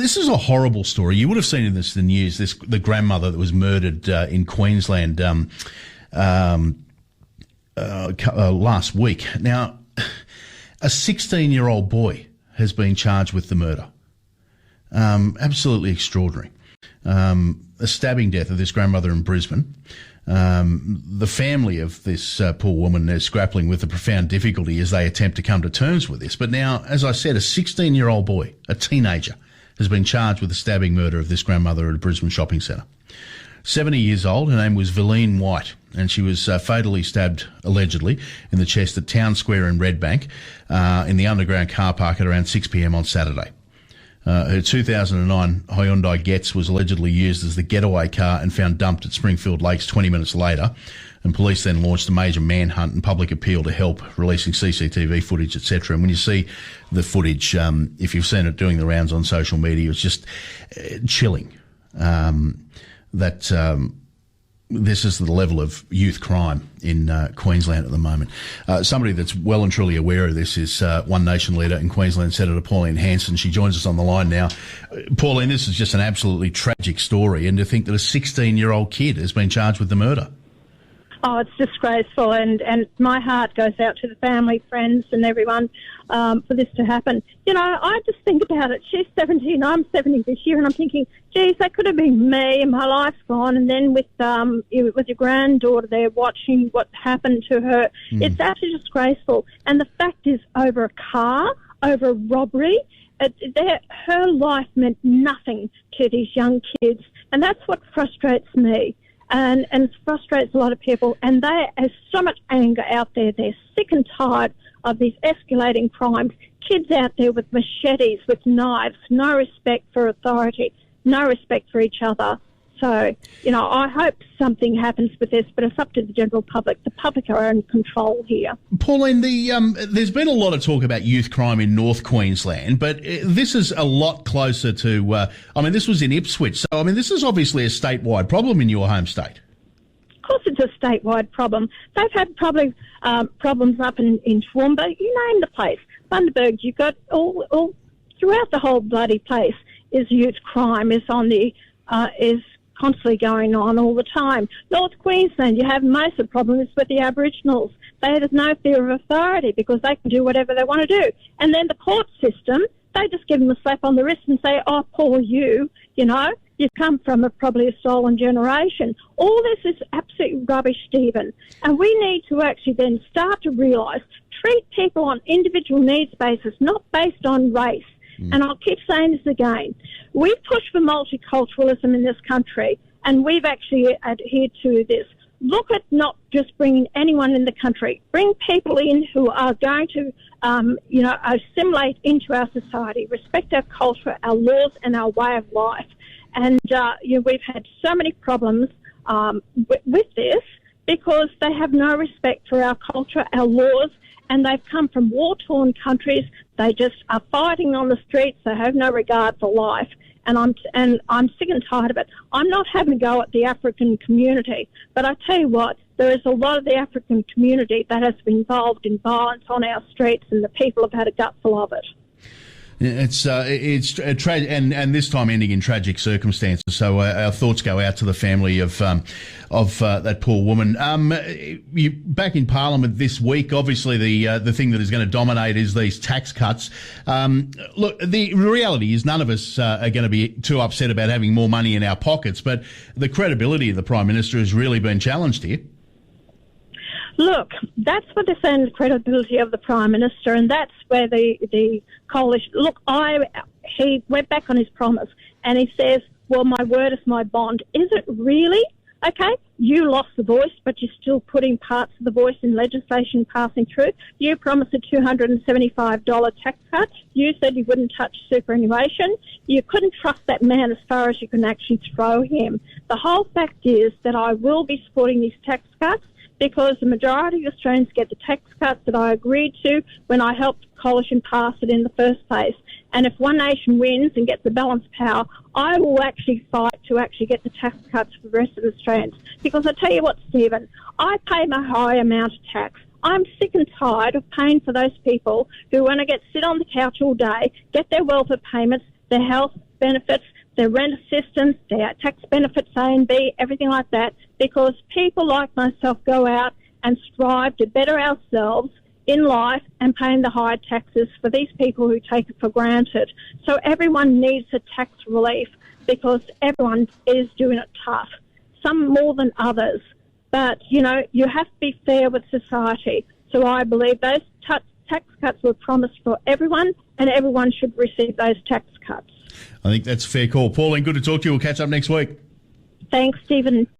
this is a horrible story. You would have seen in the news the grandmother that was murdered in Queensland last week. Now, a 16-year-old boy has been charged with the murder. Absolutely extraordinary. A stabbing death of this grandmother in Brisbane. The family of this poor woman is grappling with a profound difficulty as they attempt to come to terms with this. But now, as I said, a 16-year-old boy, a teenager, has been charged with the stabbing murder of this grandmother at a Brisbane shopping centre. 70 years old, her name was Pauline White, and she was fatally stabbed, allegedly, in the chest at Town Square in Redbank in the underground car park at around 6 p.m. on Saturday. Her 2009 Hyundai Getz was allegedly used as the getaway car and found dumped at Springfield Lakes 20 minutes later, and police then launched a major manhunt and public appeal to help, releasing CCTV footage, etc. And when you see the footage, if you've seen it doing the rounds on social media, it's just chilling that this is the level of youth crime in Queensland at the moment. Somebody that's well and truly aware of this is One Nation leader in Queensland, Senator Pauline Hanson. She joins us on the line now. Pauline, this is just an absolutely tragic story, and to think that a 16-year-old kid has been charged with the murder. Oh, it's disgraceful, and my heart goes out to the family, friends and everyone for this to happen. You know, I just think about it. She's 17, I'm 70 this year, and I'm thinking, geez, that could have been me, and my life's gone. And then with your granddaughter there watching what happened to her, it's absolutely disgraceful. And the fact is, over a car, over a robbery, her life meant nothing to these young kids, and that's what frustrates me. And it frustrates a lot of people, and there is so much anger out there. They're sick and tired of these escalating crimes. Kids out there with machetes, with knives, no respect for authority, no respect for each other. So, you know, I hope something happens with this, but it's up to the general public. The public are in control here. Pauline, there's been a lot of talk about youth crime in North Queensland, but this is a lot closer to, this was in Ipswich. So, this is obviously a statewide problem in your home state. Of course it's a statewide problem. They've had probably problems up in Toowoomba. You name the place. Bundaberg, you've got all throughout the whole bloody place is youth crime, is constantly going on all the time. North Queensland, you have most of the problems with the Aboriginals. There's no fear of authority because they can do whatever they want to do. And then the court system, they just give them a slap on the wrist and say, oh, poor you, you come from probably a stolen generation. All this is absolute rubbish, Stephen. And we need to actually then start to realise, treat people on individual needs basis, not based on race. And I'll keep saying this again. We've pushed for multiculturalism in this country, and we've actually adhered to this. Look at not just bringing anyone in the country. Bring people in who are going to, assimilate into our society, respect our culture, our laws, and our way of life. And we've had so many problems with this because they have no respect for our culture, our laws, and they've come from war-torn countries. They just are fighting on the streets. They have no regard for life. And I'm sick and tired of it. I'm not having a go at the African community, but I tell you what, there is a lot of the African community that has been involved in violence on our streets, and the people have had a gutful of it. It's and this time ending in tragic circumstances. So our thoughts go out to the family of that poor woman. You back in Parliament this week. Obviously, the thing that is going to dominate is these tax cuts. Look, the reality is none of us are going to be too upset about having more money in our pockets, but the credibility of the Prime Minister has really been challenged here. Look, that's what defends the credibility of the Prime Minister, and that's where the coalition... Look, he went back on his promise, and he says, well, my word is my bond. Is it really? Okay, you lost the voice, but you're still putting parts of the voice in legislation passing through. You promised a $275 tax cut. You said you wouldn't touch superannuation. You couldn't trust that man as far as you can actually throw him. The whole fact is that I will be supporting these tax cuts, because the majority of Australians get the tax cuts that I agreed to when I helped the coalition pass it in the first place. And if One Nation wins and gets the balanced power, I will actually fight to actually get the tax cuts for the rest of Australians. Because I tell you what, Stephen, I pay my high amount of tax. I'm sick and tired of paying for those people who want to sit on the couch all day, get their welfare payments, their health benefits, their rent assistance, their tax benefits A and B, everything like that, because people like myself go out and strive to better ourselves in life and paying the higher taxes for these people who take it for granted. So everyone needs a tax relief because everyone is doing it tough, some more than others. But, you know, you have to be fair with society. So I believe those tax cuts were promised for everyone, and everyone should receive those tax cuts. I think that's a fair call. Pauline, good to talk to you. We'll catch up next week. Thanks, Stephen.